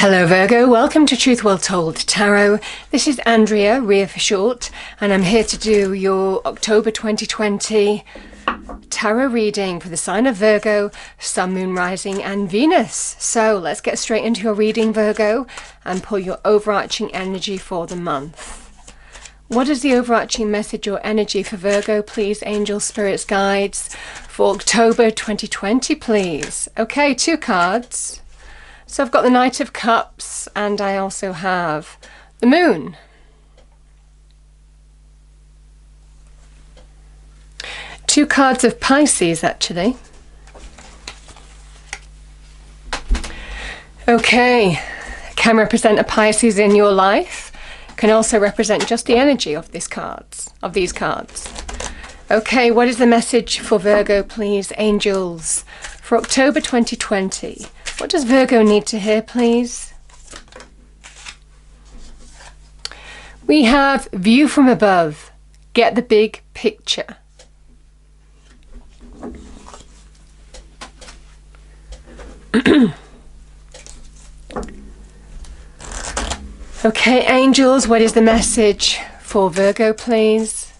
Hello Virgo, welcome to Truth Well Told Tarot. This is Andrea, Rhea for short, and I'm here to do your October 2020 tarot reading for the sign of Virgo, Sun, Moon, Rising and Venus. So let's get straight into your reading, Virgo, and pull your overarching energy for the month. What is the overarching message or energy for Virgo, please, angels, spirits, guides, for October 2020, please? Okay, 2 cards. So I've got the Knight of Cups and I also have the Moon. Two cards of Pisces, actually. Okay, can represent a Pisces in your life. Can also represent just the energy of these cards. Okay, what is the message for Virgo, please, angels, for October 2020? What does Virgo need to hear, please? We have view from above. Get the big picture. Okay, angels, what is the message for Virgo, please?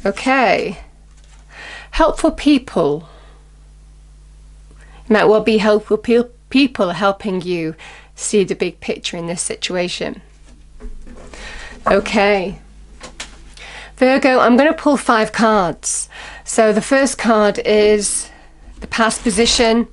Okay. Helpful people. It might well be helpful people helping you see the big picture in this situation. Okay. Virgo, I'm going to pull 5 cards. So the first card is the past position.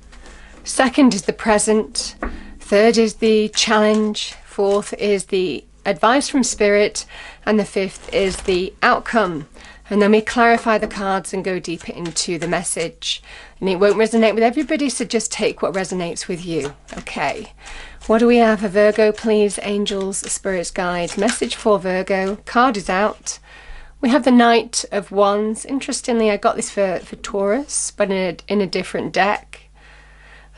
Second is the present. Third is the challenge. Fourth is the advice from spirit. And the fifth is the outcome. And then we clarify the cards and go deeper into the message. And it won't resonate with everybody, so just take what resonates with you. Okay. What do we have for Virgo, please? Angels, spirits, guides. Message for Virgo. Card is out. We have the Knight of Wands. Interestingly, I got this for Taurus, but in a different deck.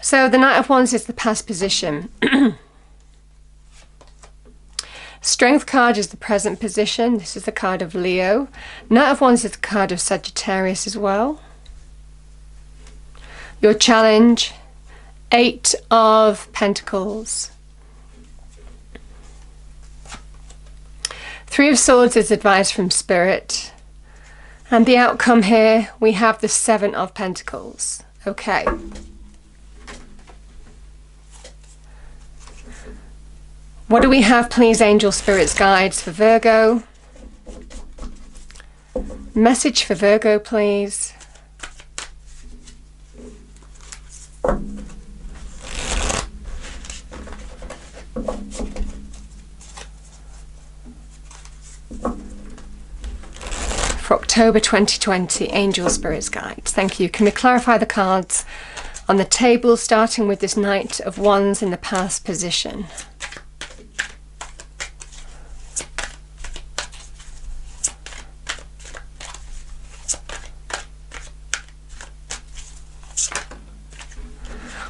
So the Knight of Wands is the past position. Strength card is the present position. This is the card of Leo. Knight of Wands is the card of Sagittarius as well. Your challenge, 8 of Pentacles. 3 of Swords is advice from Spirit. And the outcome here, we have the 7 of Pentacles. Okay. What do we have, please, angel, spirits, guides, for Virgo? Message for Virgo, please. For October 2020, angel, spirits, guides. Thank you. Can we clarify the cards on the table, starting with this Knight of Wands in the past position?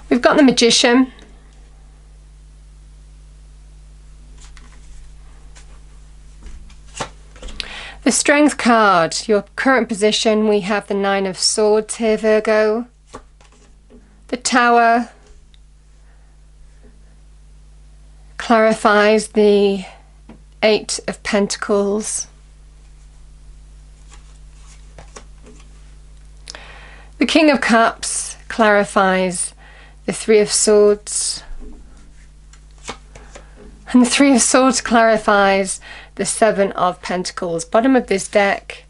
We've got the Magician. The Strength card, your current position, we have the 9 of Swords here, Virgo. The Tower clarifies the 8 of Pentacles. The King of Cups clarifies the 3 of Swords. And the 3 of Swords clarifies the 7 of Pentacles. Bottom of this deck,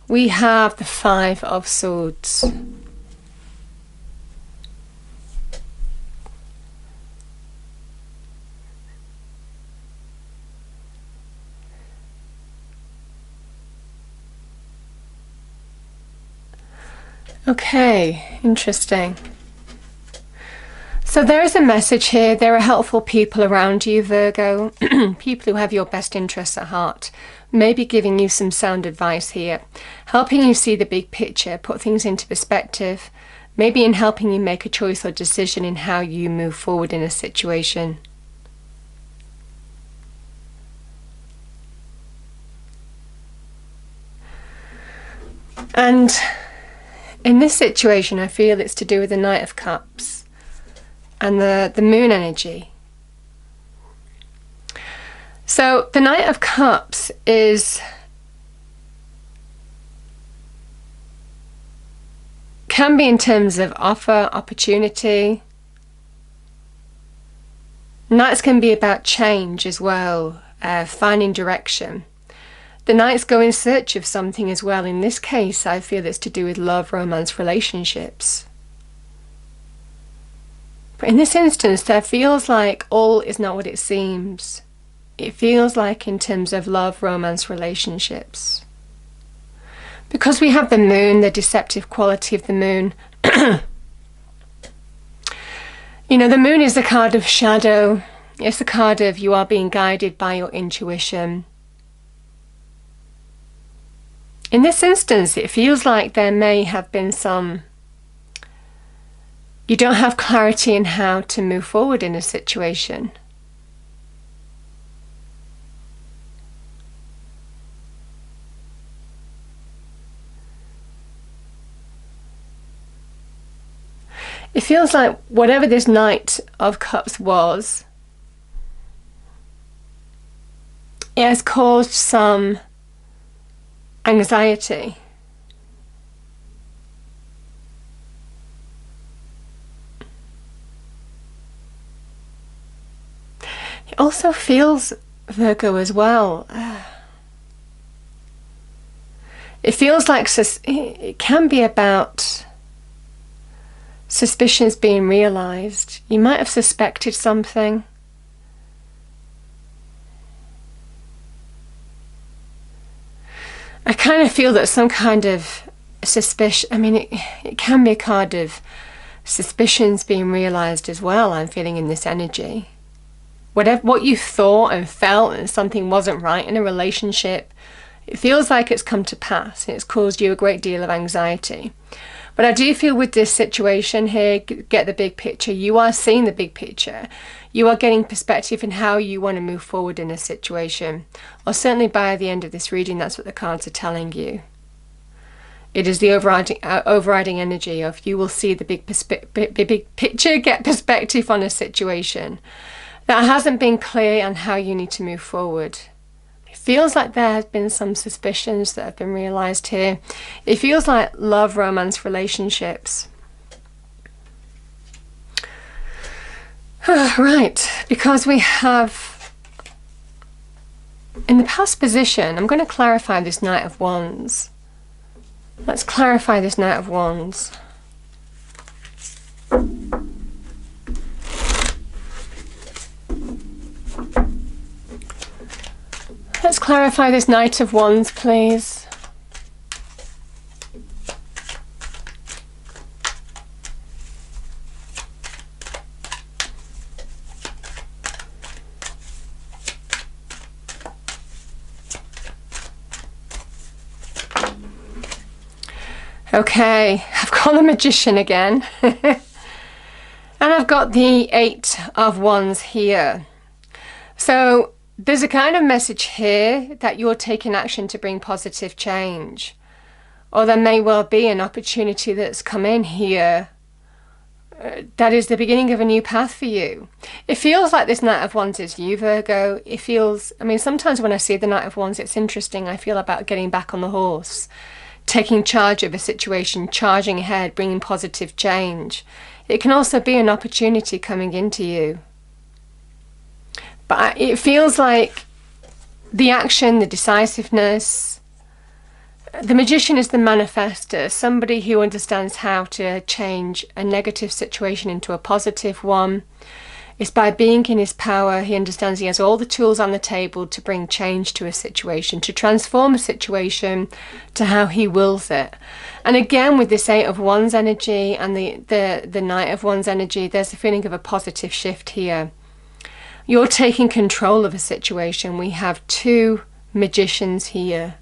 we have the 5 of Swords. Okay, interesting. So there is a message here. There are helpful people around you, Virgo. People who have your best interests at heart. Maybe giving you some sound advice here. Helping you see the big picture, put things into perspective. Maybe in helping you make a choice or decision in how you move forward in a situation. And In this situation, I feel it's to do with the Knight of Cups and the moon energy. So the Knight of Cups can be in terms of offer, opportunity. Knights can be about change as well, finding direction. The Knights go in search of something as well. In this case, I feel it's to do with love, romance, relationships. But in this instance, there feels like all is not what it seems. It feels like in terms of love, romance, relationships. Because we have the moon, the deceptive quality of the moon. You know, the moon is the card of shadow. It's the card of you are being guided by your intuition. In this instance, it feels like there may have been you don't have clarity in how to move forward in a situation. It feels like whatever this Knight of Cups was, it has caused some anxiety. It also feels, Virgo, as well, it feels like it can be about suspicions being realised. You might have suspected something. I kind of feel that some kind of suspicion, I mean, it can be a card of suspicions being realised as well, I'm feeling in this energy. What you thought and felt and something wasn't right in a relationship, it feels like it's come to pass and it's caused you a great deal of anxiety. But I do feel with this situation here, get the big picture. You are seeing the big picture. You are getting perspective in how you want to move forward in a situation. Or certainly by the end of this reading, that's what the cards are telling you. It is the overriding energy of you will see the big picture, get perspective on a situation that hasn't been clear on how you need to move forward. It feels like there have been some suspicions that have been realised here. It feels like love, romance, relationships. Right, because we have, in the past position, I'm going to clarify this Knight of Wands. Let's clarify this Knight of Wands. Let's clarify this Knight of Wands, please. Okay, I've got the Magician again. And I've got the Eight of Wands here. So there's a kind of message here that you're taking action to bring positive change. Or there may well be an opportunity that's come in here that is the beginning of a new path for you. It feels like this Knight of Wands is you, Virgo. It feels, I mean, sometimes when I see the Knight of Wands, it's interesting. I feel about getting back on the horse, taking charge of a situation, charging ahead, bringing positive change. It can also be an opportunity coming into you. But it feels like the action, the decisiveness. The Magician is the manifester, somebody who understands how to change a negative situation into a positive one. It's by being in his power. He understands he has all the tools on the table to bring change to a situation, to transform a situation to how he wills it. And again, with this Eight of Wands energy and the Knight of Wands energy, there's a feeling of a positive shift here. You're taking control of a situation. We have two Magicians here.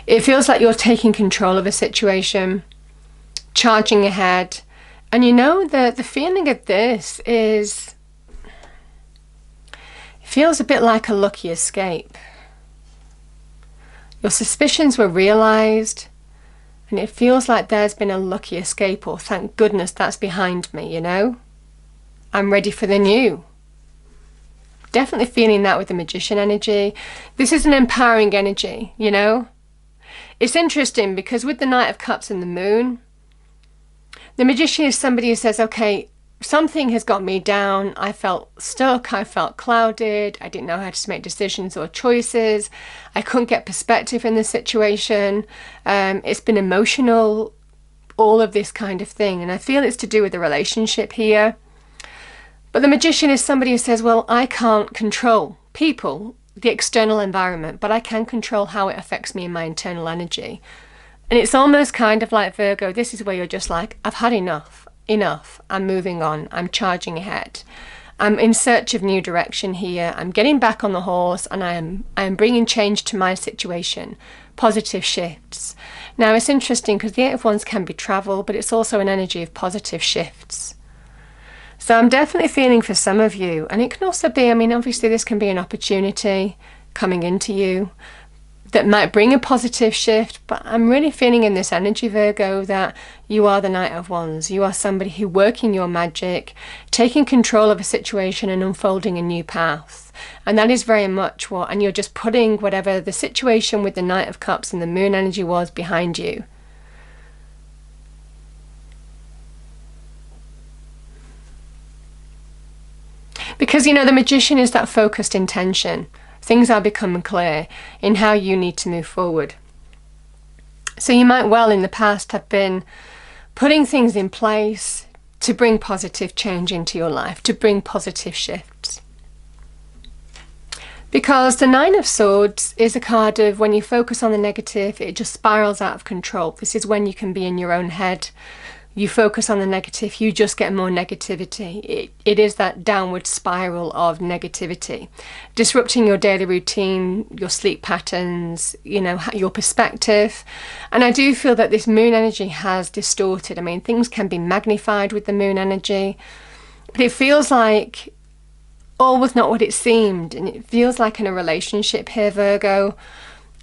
It feels like you're taking control of a situation, charging ahead. And you know, the feeling of this is, it feels a bit like a lucky escape. Your suspicions were realised, and it feels like there's been a lucky escape, or thank goodness that's behind me, you know? I'm ready for the new. Definitely feeling that with the Magician energy. This is an empowering energy, you know? It's interesting because with the Knight of Cups and the Moon, the Magician is somebody who says, okay, something has got me down. I felt stuck. I felt clouded. I didn't know how to make decisions or choices. I couldn't get perspective in the situation. It's been emotional, all of this kind of thing. And I feel it's to do with the relationship here. But the Magician is somebody who says, well, I can't control people, the external environment, but I can control how it affects me in my internal energy. And it's almost kind of like, Virgo, this is where you're just like, I've had enough. Enough. I'm moving on. I'm charging ahead. I'm in search of new direction here. I'm getting back on the horse, and I am bringing change to my situation. Positive shifts. Now, it's interesting because the Eight of Wands can be travel, but it's also an energy of positive shifts. So I'm definitely feeling for some of you, and it can also be, I mean, obviously this can be an opportunity coming into you that might bring a positive shift, but I'm really feeling in this energy, Virgo, that you are the Knight of Wands. You are somebody who working your magic, taking control of a situation and unfolding a new path. And that is very much what, and you're just putting whatever the situation with the Knight of Cups and the Moon energy was behind you. Because, you know, the Magician is that focused intention. Things are becoming clear in how you need to move forward. So you might well in the past have been putting things in place to bring positive change into your life, to bring positive shifts. Because the Nine of Swords is a card of when you focus on the negative, it just spirals out of control. This is when you can be in your own head. You focus on the negative, you just get more negativity. It is that downward spiral of negativity, disrupting your daily routine, your sleep patterns, you know, your perspective. And I do feel that this Moon energy has distorted. I mean, things can be magnified with the Moon energy, but it feels like all was not what it seemed. And it feels like in a relationship here, Virgo.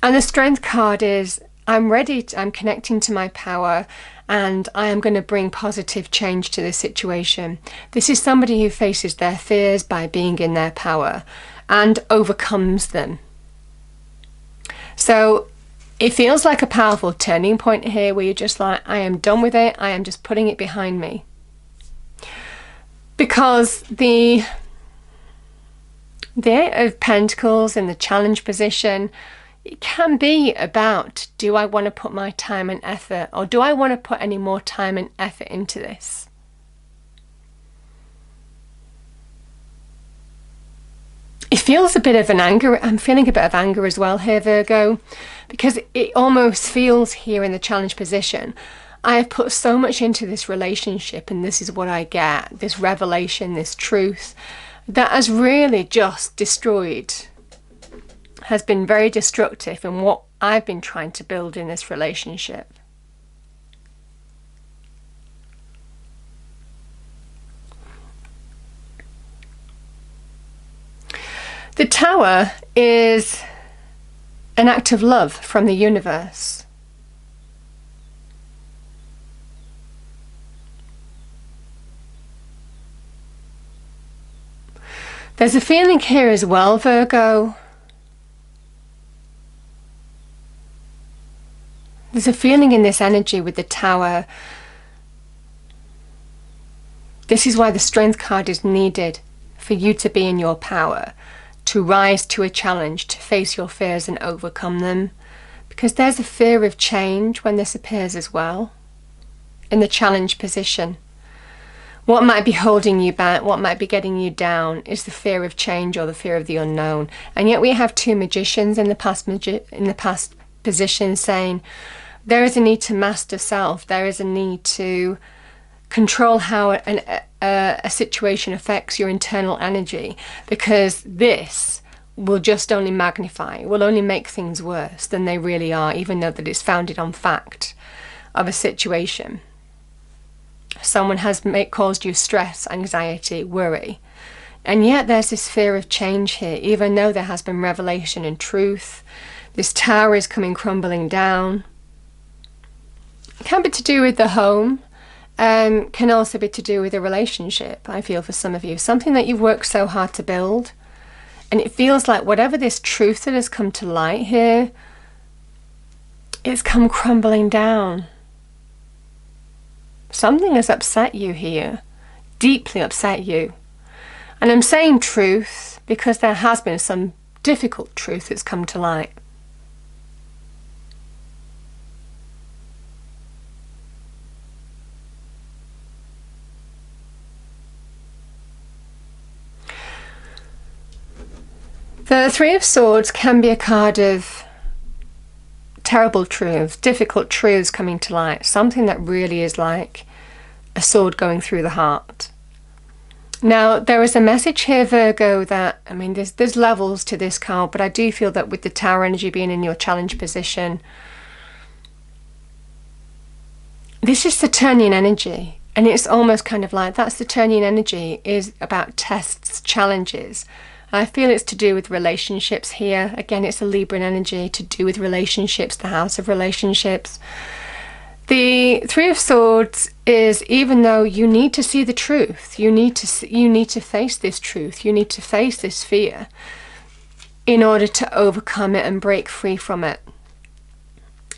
And the Strength card is, I'm ready, I'm connecting to my power, and I am going to bring positive change to this situation. This is somebody who faces their fears by being in their power and overcomes them. So it feels like a powerful turning point here where you're just like, I am done with it. I am just putting it behind me. Because the Eight of Pentacles in the challenge position, it can be about, do I want to put my time and effort, or do I want to put any more time and effort into this? It feels a bit of an anger. I'm feeling a bit of anger as well here, Virgo, because it almost feels here in the challenge position, I have put so much into this relationship and this is what I get, this revelation, this truth, that has really just destroyed, has been very destructive in what I've been trying to build in this relationship. The Tower is an act of love from the universe. There's a feeling here as well, Virgo. There's a feeling in this energy with the Tower. This is why the Strength card is needed, for you to be in your power, to rise to a challenge, to face your fears and overcome them. Because there's a fear of change when this appears as well, in the challenge position. What might be holding you back, what might be getting you down, is the fear of change or the fear of the unknown. And yet we have two magicians in the past position saying, there is a need to master self. There is a need to control how a situation affects your internal energy, because this will just only magnify, will only make things worse than they really are, even though that it's founded on fact of a situation. Someone has caused you stress, anxiety, worry. And yet there's this fear of change here, even though there has been revelation and truth. This tower is coming crumbling down. It can be to do with the home. Can also be to do with a relationship, I feel, for some of you. Something that you've worked so hard to build. And it feels like whatever this truth that has come to light here, it's come crumbling down. Something has upset you here. Deeply upset you. And I'm saying truth because there has been some difficult truth that's come to light. The Three of Swords can be a card of terrible truths, difficult truths coming to light. Something that really is like a sword going through the heart. Now, there is a message here, Virgo, that, I mean, there's levels to this card, but I do feel that with the Tower energy being in your challenge position, this is Saturnian energy. And it's almost kind of like that Saturnian energy is about tests, challenges. I feel it's to do with relationships here. Again, it's a Libran energy to do with relationships, the house of relationships. The Three of Swords is, even though you need to see the truth, you need to face this truth, you need to face this fear in order to overcome it and break free from it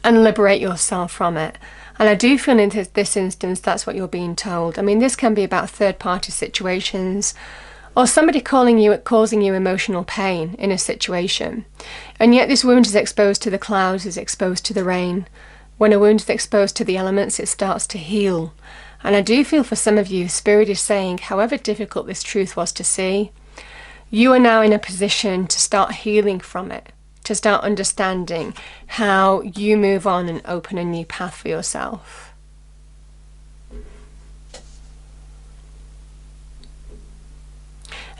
and liberate yourself from it. And I do feel in this instance that's what you're being told. I mean, this can be about third-party situations, or somebody causing you emotional pain in a situation. And yet this wound is exposed to the clouds, is exposed to the rain. When a wound is exposed to the elements, it starts to heal. And I do feel for some of you, Spirit is saying, however difficult this truth was to see, you are now in a position to start healing from it, to start understanding how you move on and open a new path for yourself.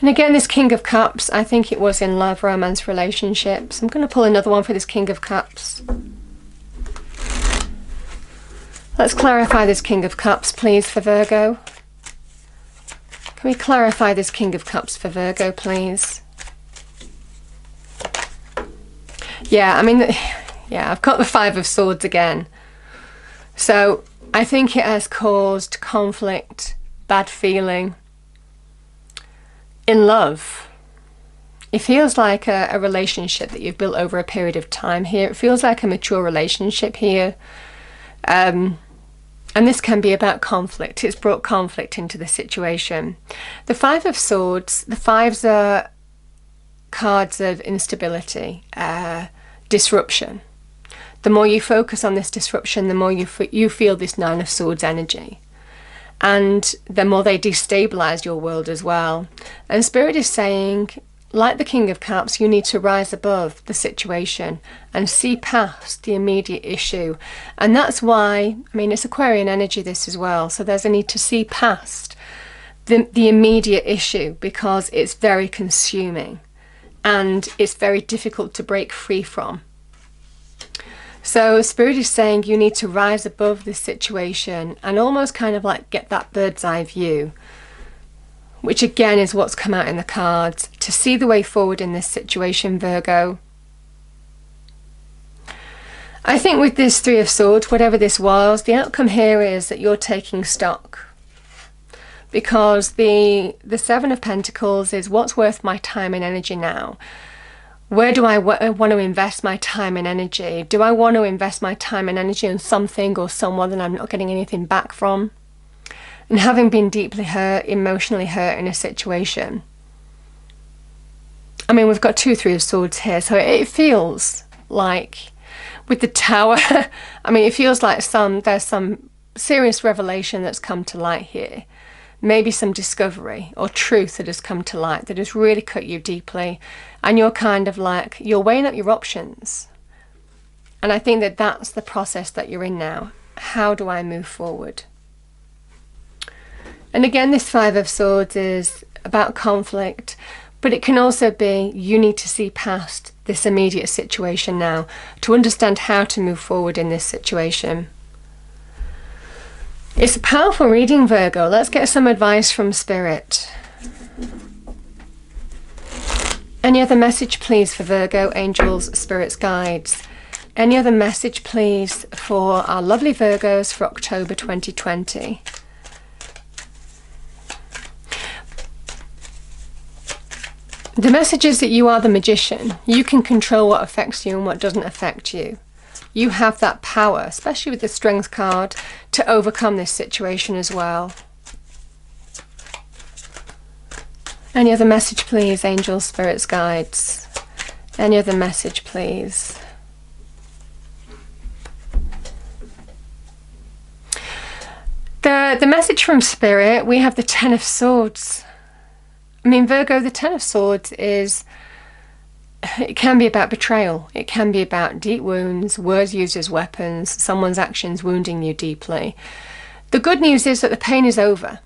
And again, this King of Cups, I think it was in love, romance, relationships. I'm going to pull another one for this King of Cups. Let's clarify this King of Cups, please, for Virgo. Can we clarify this King of Cups for Virgo, please? Yeah, I mean, yeah, I've got the Five of Swords again. So I think it has caused conflict, bad feeling in love. It feels like a relationship that you've built over a period of time here. It feels like a mature relationship here. And this can be about conflict. It's brought conflict into the situation. The Five of Swords, the fives are cards of instability, disruption. The more you focus on this disruption, the more you feel this Nine of Swords energy. And the more they destabilize your world as well. And Spirit is saying, like the King of Cups, you need to rise above the situation and see past the immediate issue. And that's why, I mean, it's Aquarian energy, this as well. So there's a need to see past the immediate issue because it's very consuming and it's very difficult to break free from. So Spirit is saying you need to rise above this situation and almost kind of like get that bird's eye view, which again is what's come out in the cards, to see the way forward in this situation, Virgo. I think with this Three of Swords, whatever this was, the outcome here is that you're taking stock. Because the Seven of Pentacles is what's worth my time and energy now. Where do I want to invest my time and energy? Do I want to invest my time and energy on something or someone that I'm not getting anything back from? And having been deeply hurt, emotionally hurt in a situation. I mean, we've got two Three of Swords here, so it feels like with the Tower, I mean, it feels like there's some serious revelation that's come to light here. Maybe some discovery or truth that has come to light that has really cut you deeply. And you're kind of like, you're weighing up your options. And I think that that's the process that you're in now. How do I move forward? And again, this Five of Swords is about conflict, but it can also be you need to see past this immediate situation now to understand how to move forward in this situation. It's a powerful reading, Virgo. Let's get some advice from Spirit. Any other message, please, for Virgo, angels, spirits, guides? Any other message, please, for our lovely Virgos for October 2020? The message is that you are the magician. You can control what affects you and what doesn't affect you. You have that power, especially with the Strength card, to overcome this situation as well. Any other message, please, angels, spirits, guides? Any other message, please? The message from Spirit, we have the Ten of Swords. I mean, Virgo, the Ten of Swords it can be about betrayal. It can be about deep wounds, words used as weapons, someone's actions wounding you deeply. The good news is that the pain is over.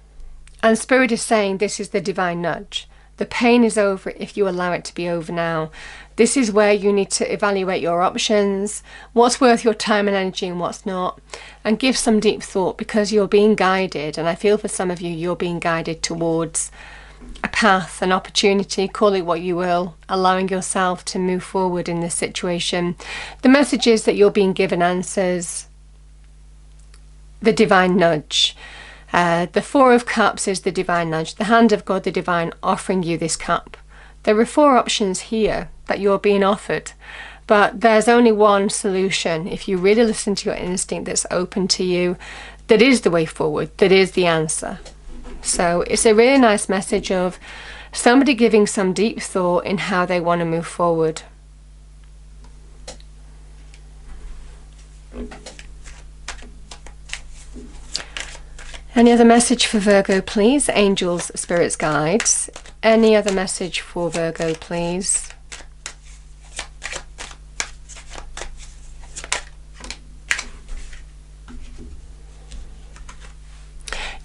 And Spirit is saying this is the divine nudge. The pain is over if you allow it to be over now. This is where you need to evaluate your options, what's worth your time and energy and what's not, and give some deep thought, because you're being guided. And I feel for some of you, you're being guided towards a path, an opportunity, call it what you will, allowing yourself to move forward in this situation. The message is that you're being given answers, the divine nudge. The Four of Cups is the divine nudge, the hand of God, the divine, offering you this cup. There are 4 options here that you're being offered, but there's only one solution. If you really listen to your instinct, that's open to you, that is the way forward, that is the answer. So it's a really nice message of somebody giving some deep thought in how they want to move forward. Any other message for Virgo, please? Angels, spirits, guides. Any other message for Virgo, please?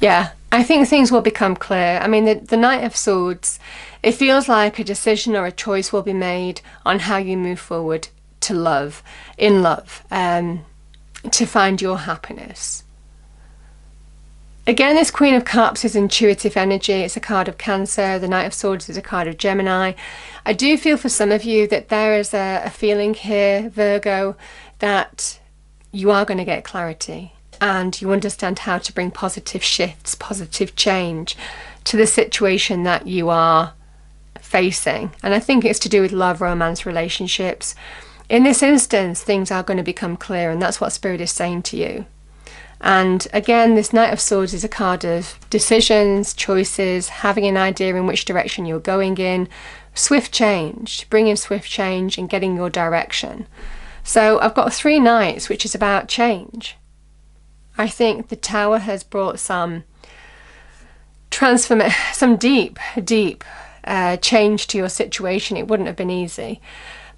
Yeah, I think things will become clear. I mean, the Knight of Swords, it feels like a decision or a choice will be made on how you move forward to love, in love, to find your happiness. Again, this Queen of Cups is intuitive energy. It's a card of Cancer. The Knight of Swords is a card of Gemini. I do feel for some of you that there is a feeling here, Virgo, that you are going to get clarity and you understand how to bring positive shifts, positive change to the situation that you are facing. And I think it's to do with love, romance, relationships. In this instance, things are going to become clear, and that's what Spirit is saying to you. And again, this Knight of Swords is a card of decisions, choices, having an idea in which direction you're going in, swift change, bringing swift change and getting your direction. So I've got 3 Knights, which is about change. I think the Tower has brought some deep change to your situation. It wouldn't have been easy.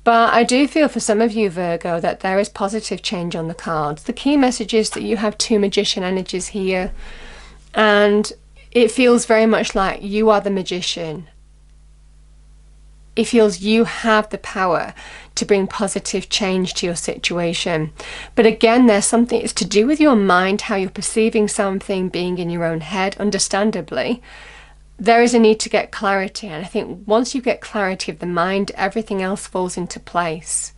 But I do feel for some of you, Virgo, that there is positive change on the cards. The key message is that you have 2 magician energies here. And it feels very much like you are the magician. It feels you have the power to bring positive change to your situation. But again, there's something, it's to do with your mind, how you're perceiving something, being in your own head, understandably. There is a need to get clarity, and I think once you get clarity of the mind, everything else falls into place.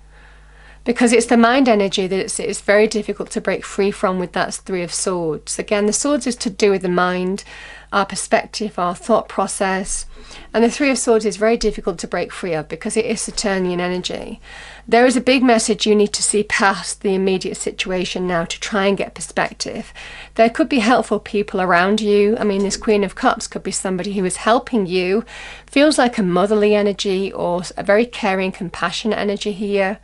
Because it's the mind energy that it's very difficult to break free from with that 3 of Swords. Again, the Swords is to do with the mind, our perspective, our thought process. And the 3 of Swords is very difficult to break free of because it is Saturnian energy. There is a big message you need to see past the immediate situation now to try and get perspective. There could be helpful people around you. I mean, this Queen of Cups could be somebody who is helping you. Feels like a motherly energy or a very caring, compassionate energy here.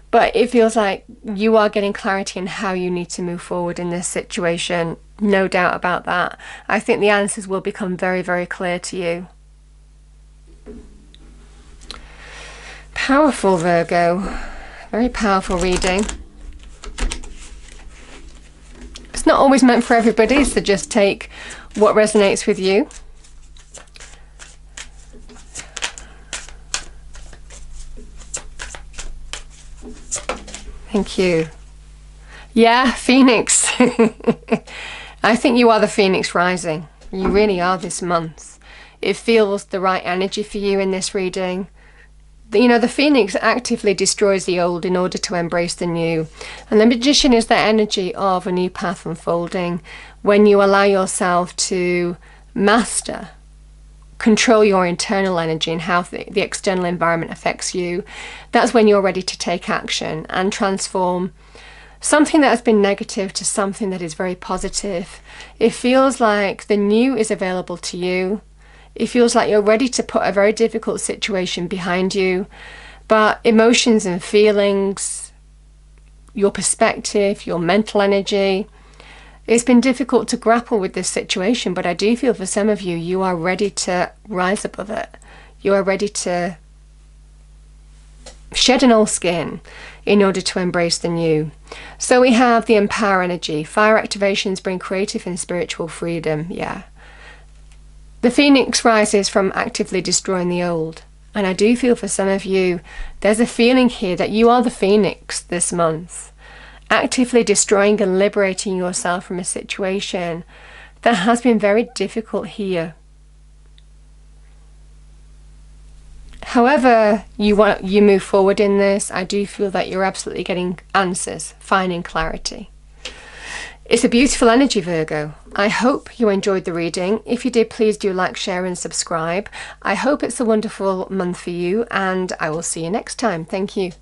But it feels like you are getting clarity on how you need to move forward in this situation. No doubt about that. I think the answers will become very, very clear to you. Powerful, Virgo. Very powerful reading. It's not always meant for everybody, so just take what resonates with you. Thank you. Yeah, Phoenix. I think you are the Phoenix rising. You really are this month. it feels the right energy for you in this reading. You know, the Phoenix actively destroys the old in order to embrace the new. And the Magician is that energy of a new path unfolding. When you allow yourself to master, control your internal energy and how the external environment affects you, that's when you're ready to take action and transform something that has been negative to something that is very positive. It feels like the new is available to you. It feels like you're ready to put a very difficult situation behind you, but emotions and feelings, your perspective, your mental energy, it's been difficult to grapple with this situation, but I do feel for some of you, you are ready to rise above it. You are ready to shed an old skin in order to embrace the new. So we have the Empower energy. Fire activations bring creative and spiritual freedom. Yeah. The Phoenix rises from actively destroying the old. And I do feel for some of you, there's a feeling here that you are the Phoenix this month, actively destroying and liberating yourself from a situation that has been very difficult here. However you move forward in this, I do feel that you're absolutely getting answers, finding clarity. It's a beautiful energy, Virgo. I hope you enjoyed the reading. If you did, please do like, share and subscribe. I hope it's a wonderful month for you, and I will see you next time. Thank you.